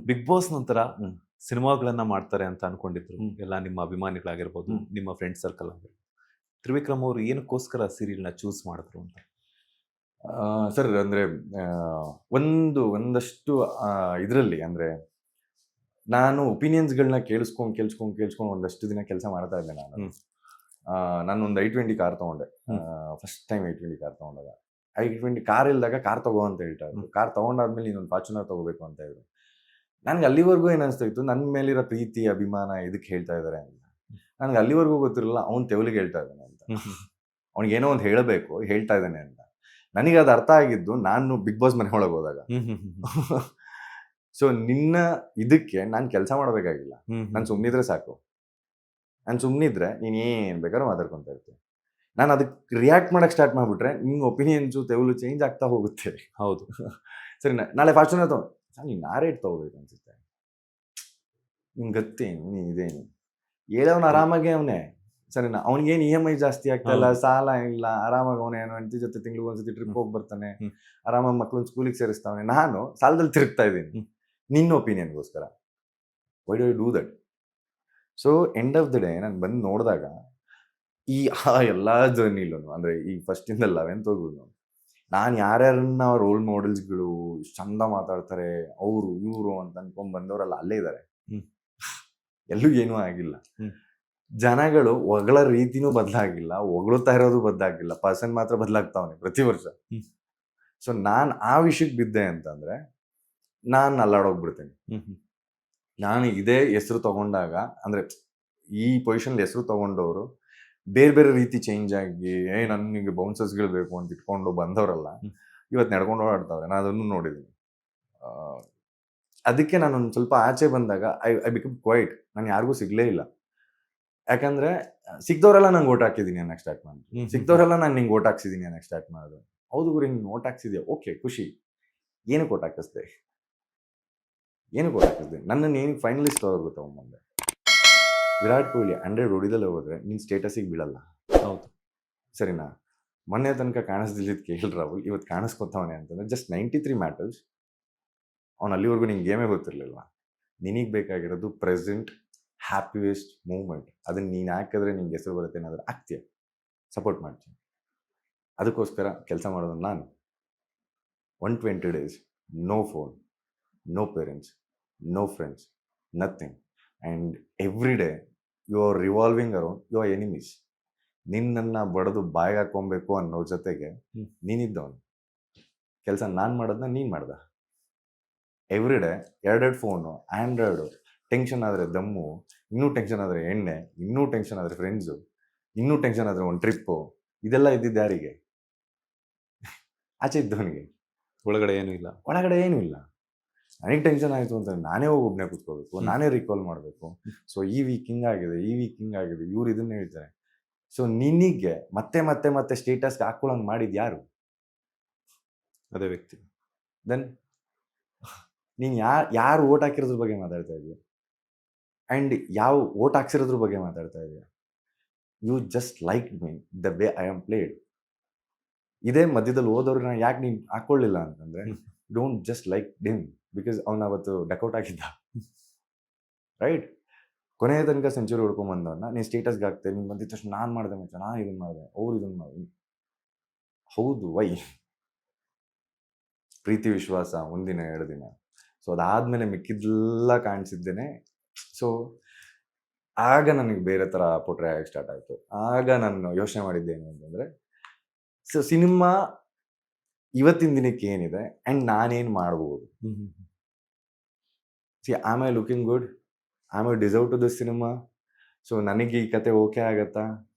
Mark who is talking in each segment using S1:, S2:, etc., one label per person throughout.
S1: Big boss ನಂತರ
S2: ಹ್ಮ್.
S1: ಸಿನಿಮಾಗಳನ್ನ ಮಾಡ್ತಾರೆ ಅಂತ ಅನ್ಕೊಂಡಿದ್ರು
S2: ಹ್ಮ್.
S1: ಎಲ್ಲ ನಿಮ್ಮ ಅಭಿಮಾನಿಗಳಾಗಿರ್ಬೋದು,
S2: ಹ್ಮ್.
S1: ನಿಮ್ಮ ಫ್ರೆಂಡ್ ಸರ್ಕಲ್ ಆಗಿರ್ಬೋದು. ತ್ರಿವಿಕ್ರಮ್ ಅವರು ಏನಕ್ಕೋಸ್ಕರ ಸೀರಿಯಲ್ನ ಚೂಸ್ ಮಾಡಿದ್ರು ಅಂತ?
S2: ಸರ್ ಅಂದರೆ ಒಂದಷ್ಟು ಇದರಲ್ಲಿ ಅಂದರೆ ನಾನು ಒಪಿನಿಯನ್ಸ್ಗಳನ್ನ ಕೇಳಿಸ್ಕೊಂಡು ಒಂದಷ್ಟು ದಿನ ಕೆಲಸ ಮಾಡ್ತಾ ಇದ್ದೆ ನಾನು.
S1: ಹ್ಮ್.
S2: ನಾನೊಂದು I-20 ಕಾರ್ ತೊಗೊಂಡೆ.
S1: ಹ್ಮ್.
S2: ಫಸ್ಟ್ ಟೈಮ್ I-20 ಕಾರ್ ತೊಗೊಂಡಾಗ I-20 ಕಾರ್ ಇಲ್ದಾಗ ಕಾರ್ ತಗೋ ಅಂತ ಹೇಳ್ತಾ ಇದ್ರು. ಕಾರ್ ತೊಗೊಂಡಾದ್ಮೇಲೆ ಇನ್ನೊಂದು ಫಾರ್ಚುನರ್ ತಗೋಬೇಕು ಅಂತ ಇದ್ರು. ನನಗೆ ಅಲ್ಲಿವರೆಗೂ ಏನು ಅನಿಸ್ತಾ ಇತ್ತು, ನನ್ನ ಮೇಲಿರೋ ಪ್ರೀತಿ ಅಭಿಮಾನ ಇದಕ್ಕೆ ಹೇಳ್ತಾ ಇದ್ದಾರೆ ಅಂತ. ನನಗೆ ಅಲ್ಲಿವರೆಗೂ ಗೊತ್ತಿರಲಿಲ್ಲ ಅವ್ನು ತೆವಲಿಗೆ ಹೇಳ್ತಾ ಇದ್ದಾನೆ ಅಂತ. ಅವ್ನಿಗೇನೋ ಒಂದು ಹೇಳಬೇಕು, ಹೇಳ್ತಾ ಇದ್ದಾನೆ ಅಂತ. ನನಗೆ ಅದು ಅರ್ಥ ಆಗಿದ್ದು ನಾನು ಬಿಗ್ ಬಾಸ್ ಮನೆ ಒಳಗೆ ಹೋದಾಗ. ಸೊ ನಿನ್ನ ಇದಕ್ಕೆ ನಾನು ಕೆಲಸ ಮಾಡಬೇಕಾಗಿಲ್ಲ, ನಾನು ಸುಮ್ಮನಿದ್ರೆ ಸಾಕು. ನಾನು ಸುಮ್ಮನಿದ್ರೆ ನೀನು ಏನು ಬೇಕಾದ್ರೂ ಮಾತಾಡ್ಕೊತ ಇರ್ತೀನಿ. ನಾನು ಅದಕ್ಕೆ ರಿಯಾಕ್ಟ್ ಮಾಡಕ್ಕೆ ಸ್ಟಾರ್ಟ್ ಮಾಡಿಬಿಟ್ರೆ ನಿನ್ನ ಒಪಿನಿಯನ್ಸು ತೆವಲು ಚೇಂಜ್ ಆಗ್ತಾ ಹೋಗುತ್ತೆ.
S1: ಹೌದು.
S2: ಸರಿ, ನಾಳೆ ಫಾರ್ಚುನರ್ ತಗೋ, ನೀನು ಆ ರೇಟ್ ತೊಗೋಬೇಕು ಅನ್ಸುತ್ತೆ. ನಿಂಗೆ ಗೊತ್ತೇನು ನೀ ಇದೇನು ಹೇಳೋನು ಆರಾಮಾಗೆ ಅವನೇ. ಸರಿನಾ, ಅವ್ನಿಗೇನು EMI ಜಾಸ್ತಿ ಆಗ್ತಾ ಇಲ್ಲ, ಸಾಲ ಇಲ್ಲ, ಆರಾಮಾಗಿ ಅವನೇ ಹೆಂಡತಿ ಜೊತೆ ತಿಂಗ್ಳಿಗೆ ಒಂದ್ಸತಿ ಟ್ರಿಪ್ ಹೋಗಿ ಬರ್ತಾನೆ, ಆರಾಮಾಗಿ ಮಕ್ಳನ್ನ ಸ್ಕೂಲಿಗೆ ಸೇರಿಸ್ತಾವನೆ. ನಾನು ಸಾಲದಲ್ಲಿ ತಿರುಗ್ತಾ ಇದ್ದೀನಿ ನಿನ್ನ ಒಪಿನಿಯನ್ಗೋಸ್ಕರ. Why do you do that? So end of the day ನಾನು ಬಂದು ನೋಡಿದಾಗ ಈ ಎಲ್ಲ ಜರ್ನಿಲೂ ಅಂದರೆ ಈ ಫಸ್ಟಿಂದ 11th ನಾನು ಯಾರ್ಯಾರನ್ನ ರೋಲ್ ಮಾಡೆಲ್ಸ್ಗಳು ಚಂದ ಮಾತಾಡ್ತಾರೆ ಅವರು ಇವರು ಅಂತ ಅನ್ಕೊಂಡ್ ಬಂದವರೆಲ್ಲ ಅಲ್ಲೇ ಇದ್ದಾರೆ. ಎಲ್ಲೂ ಏನೂ ಆಗಿಲ್ಲ. ಜನಗಳು ಹೊಗಳ ರೀತಿನೂ ಬದಲಾಗಿಲ್ಲ, ಹೊಗಳುತ್ತಾ ಇರೋದು ಬದಲಾಗಿಲ್ಲ, ಪರ್ಸನ್ ಮಾತ್ರ ಬದಲಾಗ್ತಾವನೆ ಪ್ರತಿ ವರ್ಷ. ಸೊ ನಾನು ಆ ವಿಷಯಕ್ಕೆ ಬಿದ್ದೆ ಅಂತಂದ್ರೆ ನಾನು ಅಲ್ಲಾಡೋಗ್ಬಿಡ್ತೀನಿ. ನಾನು ಇದೇ ಹೆಸರು ತಗೊಂಡಾಗ ಅಂದ್ರೆ ಈ ಪೊಸಿಷನ್ ಹೆಸರು ತಗೊಂಡವರು ಬೇರೆ ಬೇರೆ ರೀತಿ ಚೇಂಜ್ ಆಗಿ ನನಗೆ ಬೌನ್ಸರ್ಸ್ಗಳು ಬೇಕು ಅಂತ ಇಟ್ಕೊಂಡು ಬಂದವರಲ್ಲ ಇವತ್ತು ನಡ್ಕೊಂಡು ಓಡಾಡ್ತಾವ್ರೆ. ನಾನು ಅದನ್ನು ನೋಡಿದ್ದೀನಿ. ಅದಕ್ಕೆ ನಾನು ಒಂದು ಸ್ವಲ್ಪ ಆಚೆ ಬಂದಾಗ ಐ ಬಿಕಮ್ ಕ್ವೈಟ್. ನಾನು ಯಾರಿಗೂ ಸಿಗ್ಲೇ ಇಲ್ಲ. ಯಾಕಂದ್ರೆ ಸಿಕ್ದವರೆಲ್ಲ ನಂಗೆ ಓಟ್ ಹಾಕಿದ್ದೀನಿ ಅನ್ನಕ್ಕೆ ಸ್ಟಾರ್ಟ್ ಮಾಡಿದ್ರು. ಸಿಕ್ದವರೆಲ್ಲ ನಾನು ನಿಂಗೆ ಓಟ್ ಹಾಕ್ಸಿದ್ದೀನಿ ಅನ್ನಕ್ಕೆ ಸ್ಟಾರ್ಟ್ ಮಾಡಿದ್ರು. ಹೌದು ಗುರು, ಹಿಂಗೆ ಓಟ್ ಹಾಕ್ಸಿದ್ಯಾ, ಓಕೆ ಖುಷಿ. ಏನಕ್ಕೆ ಓಟ್ ಹಾಕಿಸ್ದೆ? ನನ್ನನ್ನು ಏನು ಫೈನಲಿಸ್ಟ್ ಅವ್ರಿಗೂ ತಗೊಂಬಂದೆ. ವಿರಾಟ್ ಕೊಹ್ಲಿ 100 ಹೊಡಿದಲ್ಲೇ ಹೋದ್ರೆ ನಿನ್ನ ಸ್ಟೇಟಸಿಗೆ ಬೀಳಲ್ಲ.
S1: ಹೌದು,
S2: ಸರಿನಾ? ಮೊನ್ನೆ ತನಕ ಕಾಣಿಸ್ದಿಲ್ಲಿದ್ದು KL ರಾಹುಲ್ ಇವತ್ತು ಕಾಣಿಸ್ಕೊತಾವನೆ ಅಂತಂದ್ರೆ ಜಸ್ಟ್ 93 ಮ್ಯಾಟರ್ಸ್. ಅವ್ನು ಅಲ್ಲಿವರೆಗೂ ನಿಂಗೆ ಗೇಮೇ ಗೊತ್ತಿರಲಿಲ್ಲ. ನಿನಗೆ ಬೇಕಾಗಿರೋದು ಪ್ರೆಸೆಂಟ್ ಹ್ಯಾಪಿಯೆಸ್ಟ್ ಮೂಮೆಂಟ್. ಅದನ್ನು ನೀನು ಹಾಕಿದ್ರೆ ನಿಂಗೆ ಹೆಸರು ಬರುತ್ತೆ, ಏನಾದರೂ ಆಗ್ತೀಯ, ಸಪೋರ್ಟ್ ಮಾಡ್ತೀನಿ. ಅದಕ್ಕೋಸ್ಕರ ಕೆಲಸ ಮಾಡೋದು ನಾನು. 120 days, no phone, no parents, no friends, nothing. And every day you are revolving around your enemies. ನಿನ್ನನ್ನು ಬಡದು ಬಾಯಿಗೆ ಹಾಕೊಬೇಕು ಅನ್ನೋ ಜೊತೆಗೆ ನೀನಿದ್ದವನು. ಕೆಲಸ ನಾನು ಮಾಡೋದನ್ನ ನೀನು ಮಾಡ್ದ. Every day 2 phone, Android, tension ಆದರೆ ದಮ್ಮು, ಇನ್ನೂ ಟೆನ್ಷನ್ ಆದರೆ ಎಣ್ಣೆ, ಇನ್ನೂ ಟೆನ್ಷನ್ ಆದರೆ ಫ್ರೆಂಡ್ಸು, ಇನ್ನೂ ಟೆನ್ಷನ್ ಆದರೆ ಒಂದು ಟ್ರಿಪ್ಪು. ಇದೆಲ್ಲ ಇದ್ದಿದ್ದು ಯಾರಿಗೆ? ಆಚೆ ಇದ್ದವನಿಗೆ.
S1: ಒಳಗಡೆ ಏನೂ ಇಲ್ಲ.
S2: ನನಗೆ ಟೆನ್ಷನ್ ಆಯಿತು ಅಂತ ನಾನೇ ಹೋಗಿ ಒಬ್ಬನೇ ಕೂತ್ಕೋಬೇಕು, ನಾನೇ ರಿಕಾಲ್ ಮಾಡಬೇಕು. ಸೊ ಈ ವೀಕ್ ಹಿಂಗಾಗಿದೆ, ಇವ್ರು ಇದನ್ನ ಹೇಳ್ತಾರೆ. ಸೊ ನಿನಗೆ ಮತ್ತೆ ಮತ್ತೆ ಮತ್ತೆ ಸ್ಟೇಟಸ್ಗೆ ಹಾಕೊಳ್ಳೋಂಗೆ ಮಾಡಿದ್ದು ಯಾರು?
S1: ಅದೇ ವ್ಯಕ್ತಿ.
S2: ದೆನ್ ನೀನು ಯಾರು ಓಟ್ ಹಾಕಿರೋದ್ರ ಬಗ್ಗೆ ಮಾತಾಡ್ತಾ ಇದೀಯ? ಆ್ಯಂಡ್ ಯಾವ ಓಟ್ ಹಾಕ್ಸಿರೋದ್ರ ಬಗ್ಗೆ ಮಾತಾಡ್ತಾ ಇದೀಯ? You just like me the way I am played. ಇದೇ ಮಧ್ಯದಲ್ಲಿ ಹೋದವ್ರನ್ನ ಯಾಕೆ ನೀನು ಹಾಕ್ಕೊಳ್ಳಿಲ್ಲ ಅಂತಂದರೆ don't just like dim because ಅವನು ಅವತ್ತು ಡಕೌಟ್ ಆಗಿದ್ದ, ರೈಟ್? ಕೊನೆಯ ತನಕ ಸೆಂಚುರಿ ಹೊಡ್ಕೊಂಬಂದವನ್ನ ನೀನು ಸ್ಟೇಟಸ್ಗೆ ಹಾಕ್ತೇನೆ, ನೀನು ಬಂದಿದ್ದ ತಕ್ಷಣ ನಾನು ಮಾಡಿದೆ ಮಚ್ಚ, ನಾನು ಇದನ್ನು ಮಾಡಿದೆ, ಅವ್ರು ಇದನ್ನು ಮಾಡಿ. ಹೌದು, ವೈ? ಪ್ರೀತಿ ವಿಶ್ವಾಸ ಒಂದಿನ 2 ದಿನ. ಸೊ ಅದಾದಮೇಲೆ ಮಿಕ್ಕಿದ್ದೆಲ್ಲ ಕಾಣಿಸಿದ್ದೇನೆ. ಸೊ ಆಗ ನನಗೆ ಬೇರೆ ಥರ ಪೋಟ್ರೆ ಆಗಕ್ಕೆ ಸ್ಟಾರ್ಟ್ ಆಯಿತು. ಆಗ ನಾನು ಯೋಚನೆ ಮಾಡಿದ್ದೇನು ಅಂತಂದರೆ, ಸೊ ಸಿನಿಮಾ ಇವತ್ತಿನ ದಿನಕ್ಕೆ ಏನಿದೆ ಆ್ಯಂಡ್ ನಾನೇನು ಮಾಡ್ಬೋದು. See, am I looking good? Am I deserve to this cinema? So ನನಗೆ ಈ ಕತೆ ಓಕೆ ಆಗತ್ತಾ?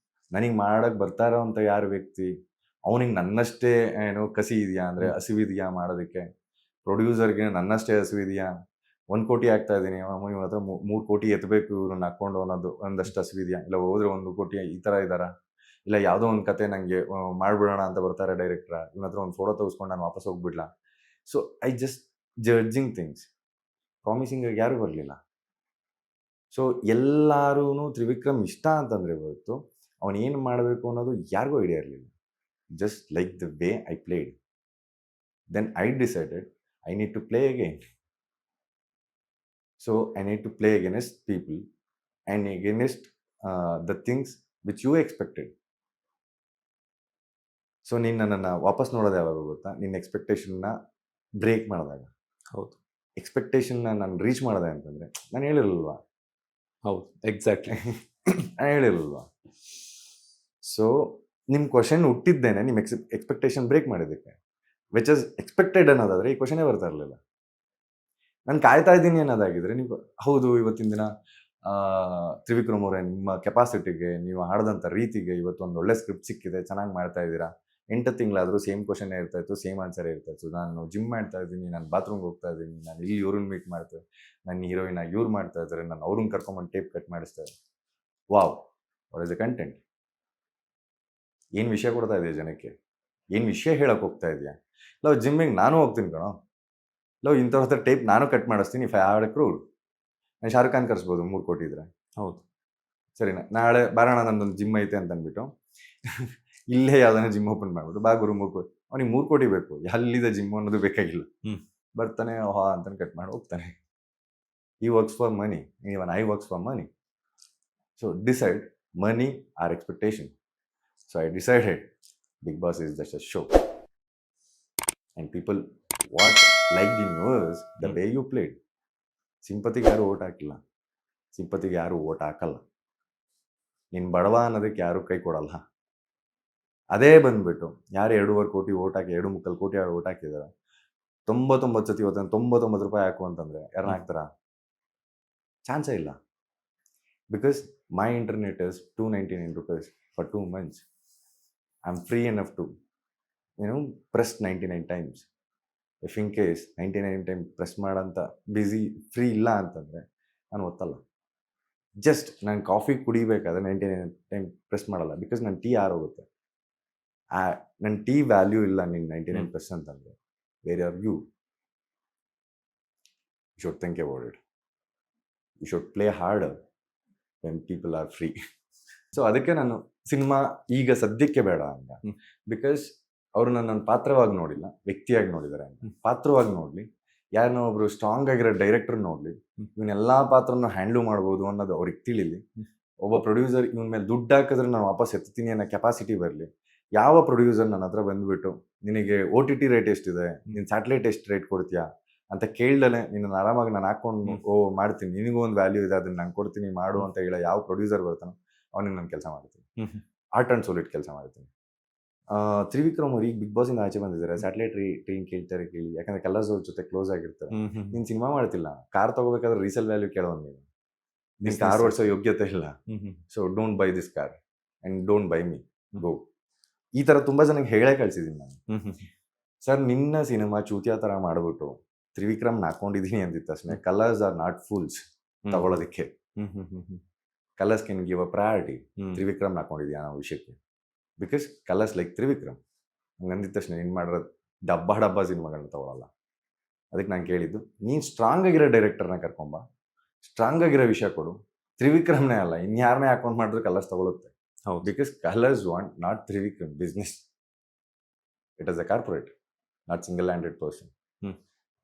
S2: ನನಗೆ ಮಾಡೋಕ್ಕೆ ಬರ್ತಾ ಇರೋವಂಥ ಯಾರು ವ್ಯಕ್ತಿ? ಅವನಿಗೆ ನನ್ನಷ್ಟೇ ಕಸಿ ಇದೆಯಾ, ಅಂದರೆ ಹಸಿವಿದೆಯಾ ಮಾಡೋದಕ್ಕೆ? ಪ್ರೊಡ್ಯೂಸರ್ಗೆ ನನ್ನಷ್ಟೇ ಹಸಿವಿದೆಯಾ? 1 ಕೋಟಿ ಆಗ್ತಾ ಇದ್ದೀನಿ, ಇವ್ರ ಹತ್ರ 3 ಕೋಟಿ ಎತ್ತಬೇಕು ಇವ್ರನ್ನ ಹಾಕ್ಕೊಂಡು ಅನ್ನೋದು ಒಂದಷ್ಟು ಹಸಿವಿದೆಯಾ? ಇಲ್ಲ ಹೋದರೆ 1 ಕೋಟಿ ಈ ಥರ ಇದ್ದಾರಾ? ಇಲ್ಲ ಯಾವುದೋ ಒಂದು ಕತೆ ನನಗೆ ಮಾಡಿಬಿಡೋಣ ಅಂತ ಬರ್ತಾರೆ ಡೈರೆಕ್ಟ್ರ, ಇವನ ಹತ್ರ ಒಂದು ಫೋಟೋ ತೆಗೆಸ್ಕೊಂಡು ನಾನು ವಾಪಸ್ ಹೋಗ್ಬಿಡ್ಲಾ? So I just judging things. Promising ಯಾರೂ ಬರಲಿಲ್ಲ. ಸೊ ಎಲ್ಲರೂ ತ್ರಿವಿಕ್ರಮ್ ಇಷ್ಟ ಅಂತಂದರೆ ಹೊರತು ಅವನೇನು ಮಾಡಬೇಕು ಅನ್ನೋದು ಯಾರಿಗೂ ಐಡಿಯಾ ಇರಲಿಲ್ಲ. Just like the way I played. Then I decided I need to play again. So I need to play against people and against the things which you expected. So ನೀನು ನನ್ನನ್ನು ವಾಪಸ್ ನೋಡೋದು ಯಾವಾಗ ಗೊತ್ತಾ, ನಿನ್ನ ಎಕ್ಸ್ಪೆಕ್ಟೇಷನ್ನ ಬ್ರೇಕ್ ಮಾಡಿದಾಗ.
S1: ಹೌದು
S2: ಎಕ್ಸ್ಪೆಕ್ಟೇಷನ್ನ ನಾನು ರೀಚ್ ಮಾಡಿದೆ ಅಂತಂದರೆ ನಾನು ಹೇಳಿರಲ್ವಾ,
S1: ಹೌದು ಎಕ್ಸಾಕ್ಟ್ಲಿ.
S2: ನಾನು ಹೇಳಿರಲ್ವಾ. ಸೊ ನಿಮ್ಮ ಕ್ವಶನ್ ಹುಟ್ಟಿದ್ದೇನೆ ನಿಮ್ಮ ಎಕ್ಸ್ಪೆಕ್ಟೇಷನ್ ಬ್ರೇಕ್ ಮಾಡಿದ್ದಕ್ಕೆ. ವಿಚ್ ಇಸ್ ಎಕ್ಸ್ಪೆಕ್ಟೆಡ್ ಅನ್ನೋದಾದರೆ ಈ ಕ್ವಶನೇ ಬರ್ತಾ ಇರಲಿಲ್ಲ. ನಾನು ಕಾಯ್ತಾ ಇದ್ದೀನಿ ಅನ್ನೋದಾಗಿದ್ರೆ ನೀವು ಹೌದು ಇವತ್ತಿನ ದಿನ ತ್ರಿವಿಕ್ರಮ್ ಅವರೇ ನಿಮ್ಮ ಕೆಪಾಸಿಟಿಗೆ ನೀವು ಹಾಡಿದಂಥ ರೀತಿಗೆ ಇವತ್ತು ಒಂದು ಒಳ್ಳೆ ಸ್ಕ್ರಿಪ್ಟ್ ಸಿಕ್ಕಿದೆ, ಚೆನ್ನಾಗಿ ಮಾಡ್ತಾ ಇದ್ದೀರಾ. 8 ತಿಂಗಳಾದರೂ ಸೇಮ್ ಕ್ವಶನ್ನೇ ಇರ್ತಾ ಇತ್ತು, ಸೇಮ್ ಆನ್ಸರೇ ಇರ್ತಾ ಇತ್ತು. ನಾನು ಜಿಮ್ ಮಾಡ್ತಾ ಇದ್ದೀನಿ, ನಾನು ಬಾತ್ರೂಮ್ಗೆ ಹೋಗ್ತಾ ಇದ್ದೀನಿ, ನಾನು ಇಲ್ಲಿ ಇವ್ರನ್ನ ಮೀಟ್ ಮಾಡ್ತೇವೆ, ನನ್ನ ಹೀರೋಯಿನ್ ಇವ್ರು ಮಾಡ್ತಾ ಇದ್ದಾರೆ, ನಾನು ಅವ್ರನ್ನ ಕರ್ಕೊಂಬಂದು ಟೇಪ್ ಕಟ್ ಮಾಡಿಸ್ತಾರೆ. Wow, what is the content? ಏನು ವಿಷಯ ಕೊಡ್ತಾ ಇದೆಯಾ ಜನಕ್ಕೆ? ಏನು ವಿಷಯ ಹೇಳಕ್ಕೆ ಹೋಗ್ತಾ ಇದೆಯಾ? ಲವ್ ಜಿಮ್ಮಿಗೆ ನಾನು ಹೋಗ್ತೀನಿ ಕಣೋ, ಲವ್ ಇಂಥವ್ರ ಟೇಪ್ ನಾನು ಕಟ್ ಮಾಡಿಸ್ತೀನಿ. 500 crore ನಾನು ಶಾರುಖ್ ಖಾನ್ ಕರ್ಸ್ಬೋದು 3 ಕೋಟಿ ಇದ್ರೆ.
S1: ಹೌದು
S2: ಸರಿನಾ, ನಾಳೆ ಬಾರಣ ನನ್ನೊಂದು ಜಿಮ್ ಐತೆ ಅಂತ ಅಂದ್ಬಿಟ್ಟು ಇಲ್ಲೇ ಯಾವ್ದಾನ ಜಿಮ್ ಓಪನ್ ಮಾಡ್ಬಿಟ್ಟು ಬಾ ಗುರು 3 ಕೋಟಿ, ಅವ್ನಿಗೆ 3 ಕೋಟಿ ಬೇಕು, ಎಲ್ಲಿದೆ ಜಿಮ್ ಅನ್ನೋದು ಬೇಕಾಗಿಲ್ಲ. ಬರ್ತಾನೆ ಹಾ ಅಂತ ಕಟ್ ಮಾಡಿ ಹೋಗ್ತಾನೆ. He works for money, even I works for money. So decide money are expectation. So I decided Bigg Boss is just a show. And people, what liked in was the way you played. ಸಿಂಪತಿಗೆ ಯಾರು vote ಹಾಕಿಲ್ಲ, ಸಿಂಪತಿಗೆ ಯಾರು vote ಹಾಕಲ್ಲ. ನೀನು ಬಡವ ಅನ್ನೋದಕ್ಕೆ ಯಾರು ಕೈ ಕೊಡಲ್ಲ. ಅದೇ ಬಂದ್ಬಿಟ್ಟು ಯಾರು 2.5 ಕೋಟಿ ಓಟ್ ಹಾಕಿ 2.25 ಕೋಟಿ ಯಾರು ಓಟ್ ಹಾಕಿದ್ದಾರೆ, 99 ಸತಿ ಇವತ್ತು 99 ರೂಪಾಯಿ ಹಾಕು ಅಂತಂದರೆ ಯಾರನ್ನ ಹಾಕ್ತಾರ? ಚಾನ್ಸೇ ಇಲ್ಲ. Because my internet is 299 rupees for 2 months. I'm free enough to, press 99 times. If in case 99 times press ಮಾಡೋಂಥ ಬಿಸಿ ಫ್ರೀ ಇಲ್ಲ ಅಂತಂದರೆ ನಾನು ಒತ್ತಲ್ಲ. ಜಸ್ಟ್ ನಾನು ಕಾಫಿ ಕುಡಿಬೇಕಾದ್ರೆ 99 ಟೈಮ್ ಪ್ರೆಸ್ ಮಾಡಲ್ಲ. ಬಿಕಾಸ್ ನನ್ನ ಟೀ ಆರೋಗುತ್ತೆ. ನನ್ನ ಟೀ ವ್ಯಾಲ್ಯೂ ಇಲ್ಲ ನೀನು 99 ಪ್ರೆಸ್ ಅಂತಂದರೆ, where are you? You should think about it. You should play harder when people are free. So ಅದಕ್ಕೆ ನಾನು ಸಿನಿಮಾ ಈಗ ಸದ್ಯಕ್ಕೆ ಬೇಡ ಅಂತ. ಬಿಕಾಸ್ ಅವರು ನನ್ನ ಪಾತ್ರವಾಗಿ ನೋಡಿಲ್ಲ, ವ್ಯಕ್ತಿಯಾಗಿ ನೋಡಿದ್ದಾರೆ ಅಂತ. ಪಾತ್ರವಾಗಿ ನೋಡಲಿ, ಯಾರನ್ನೋ ಒಬ್ರು ಸ್ಟ್ರಾಂಗ್ ಆಗಿರೋ ಡೈರೆಕ್ಟರ್ ನೋಡಲಿ, ಇವನ್ನೆಲ್ಲ ಪಾತ್ರನ ಹ್ಯಾಂಡ್ಲ್ ಮಾಡ್ಬೋದು ಅನ್ನೋದು ಅವ್ರಿಗೆ ತಿಳಿಲಿ. ಒಬ್ಬ ಪ್ರೊಡ್ಯೂಸರ್ ಇವನ ಮೇಲೆ ದುಡ್ಡು ಹಾಕಿದ್ರೆ ನಾನು ವಾಪಸ್ ಎತ್ತೀನಿ ಅನ್ನೋ ಕೆಪಾಸಿಟಿ ಬರಲಿ. ಯಾವ ಪ್ರೊಡ್ಯೂಸರ್ ನನ್ನ ಹತ್ರ ಬಂದುಬಿಟ್ಟು ನಿನಗೆ OTT ರೇಟ್ ಎಷ್ಟಿದೆ, ನೀನು ಸ್ಯಾಟಲೈಟ್ ಎಷ್ಟು ರೇಟ್ ಕೊಡ್ತೀಯಾ ಅಂತ ಕೇಳ್ದಲೆ ನಿನ್ನ ಆರಾಮಾಗಿ ನಾನು ಹಾಕೊಂಡು ಮಾಡ್ತೀನಿ, ನಿನಗೂ ಒಂದು ವ್ಯಾಲ್ಯೂ ಇದೆ ಅದನ್ನ ನಾನು ಕೊಡ್ತೀನಿ ಮಾಡು ಅಂತ ಹೇಳೋ ಯಾವ ಪ್ರೊಡ್ಯೂಸರ್ ಬರ್ತಾನೋ ಅವನಿಗೆ ನಾನು ಕೆಲಸ ಮಾಡ್ತೀನಿ. ಆರ್ಟ್ ಆ್ಯಂಡ್ ಸೋಲಿಡ್ ಕೆಲಸ ಮಾಡ್ತೀನಿ. ತ್ರಿವಿಕ್ರಮ್ ಅವ್ರು ಈಗ ಬಿಗ್ ಬಾಸಿಂದ ಆಚೆ ಬಂದಿದ್ದಾರೆ. ಸ್ಯಾಟಲೈಟ್ ಟ್ರೈನ್ ಕೇಳ್ತಾರೆ ಕೇಳಿ, ಯಾಕಂದ್ರೆ ಕಲರ್ಸ್ ಅವ್ರ ಜೊತೆ ಕ್ಲೋಸ್ ಆಗಿರ್ತಾರೆ. ನೀನು ಸಿನಿಮಾ ಮಾಡ್ತಿಲ್ಲ, ಕಾರ್ ತಗೋಬೇಕಾದ್ರೆ ರೀಸೇಲ್ ವ್ಯಾಲ್ಯೂ ಕೇಳೋನು ನೀನು. ನಿನ್ ಕಾರ್ ಓಡಿಸೋ ಯೋಗ್ಯತೆ ಇಲ್ಲ. So don't buy this car and don't buy me, go. ಈ ಥರ ತುಂಬ ಜನಕ್ಕೆ ಹೇಳೇ ಕಳ್ಸಿದ್ದೀನಿ ನಾನು. ಸರ್ ನಿನ್ನ ಸಿನಿಮಾ ಚೂತಿಯಾ ಥರ ಮಾಡಿಬಿಟ್ಟು ತ್ರಿವಿಕ್ರಮ್ ಹಾಕೊಂಡಿದ್ದೀನಿ ಅಂದಿದ್ದ ತಕ್ಷಣ ಕಲರ್ಸ್ ಆರ್ ನಾಟ್ ಫೂಲ್ಸ್ ತಗೊಳ್ಳೋದಕ್ಕೆ. Colours can give a priority. Trivikram ಹಾಕೊಂಡಿದ್ಯಾ ಅನ್ನೋ ವಿಷಯಕ್ಕೆ. ಬಿಕಾಸ್ ಕಲರ್ಸ್ ಲೈಕ್ ತ್ರಿವಿಕ್ರಮ್ ಹಂಗೆ ಅಂದಿದ ತಕ್ಷಣ ಏನು ಮಾಡಿರೋದು ಡಬ್ಬ ಸಿನಿಮಾಗಳನ್ನ ತಗೊಳ್ಳಲ್ಲ. ಅದಕ್ಕೆ ನಾನು ಕೇಳಿದ್ದು, ನೀನು ಸ್ಟ್ರಾಂಗ್ ಆಗಿರೋ ಡೈರೆಕ್ಟರ್ನ ಕರ್ಕೊಂಬ, ಸ್ಟ್ರಾಂಗ್ ಆಗಿರೋ ವಿಷಯ ಕೊಡು. ತ್ರಿವಿಕ್ರಮ್ನೇ ಅಲ್ಲ, ಇನ್ಯಾರನ್ನೇ ಅಕೌಂಟ್ ಮಾಡಿದ್ರೆ ಕಲರ್ಸ್ ತಗೊಳುತ್ತೆ. ಹೌದು, because colours want not Trivikram business. It is a corporate, not single handed person.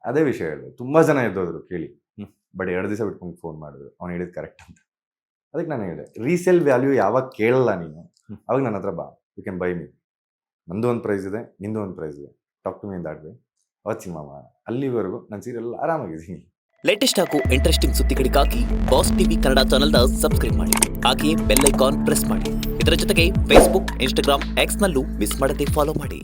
S2: ಅದೇ ವಿಷಯ ಹೇಳಿದೆ. ತುಂಬ ಜನ ಎದ್ದೋದ್ರು ಕೇಳಿ, ಬಟ್ 2 ದಿವಸ ಬಿಟ್ಕೊಂಡು ಫೋನ್ ಮಾಡಿದ್ರು ಅವ್ನು ಹೇಳಿದ್ ಕರೆಕ್ಟ್ ಅಂತ. ಅದಕ್ಕೆ ನಾನು ಹೇಳಿದೆ, ರೀಸೇಲ್ ವ್ಯಾಲ್ಯೂ ಯಾವಾಗ ಕೇಳಲ್ಲ ನೀನು, ಅವಾಗ ನನ್ನ ಹತ್ರ ಬಾ, ಯು ಕ್ಯಾನ್ ಬೈ ಮೀ. ನಂದು ಒಂದು ಪ್ರೈಸ್ ಇದೆ, ನಿಂದು ಒಂದು ಪ್ರೈಸ್ ಇದೆ, talk to me in that way. ಅವತ್ತು ಸಿನಿಮಾ ಮಾಡೋಣ. ಅಲ್ಲಿವರೆಗೂ ನಾನು ಸೀರಿಯಲ್ ಆರಾಮಾಗಿದ್ದೀನಿ.
S3: ಲೇಟೆಸ್ಟ್ ಹಾಗೂ ಇಂಟ್ರೆಸ್ಟಿಂಗ್ ಸುದ್ದಿಗಳಿಗಾಗಿ ಬಾಸ್ ಟಿವಿ ಕನ್ನಡ ಚಾನೆಲ್ನ ಸಬ್ಸ್ಕ್ರೈಬ್ ಮಾಡಿ, ಹಾಗೆಯೇ ಬೆಲ್ ಐಕಾನ್ ಪ್ರೆಸ್ ಮಾಡಿ. ಇದರ ಜೊತೆಗೆ ಫೇಸ್ಬುಕ್, ಇನ್ಸ್ಟಾಗ್ರಾಮ್, ಎಕ್ಸ್ನಲ್ಲೂ ಮಿಸ್ ಮಾಡದೆ ಫಾಲೋ ಮಾಡಿ.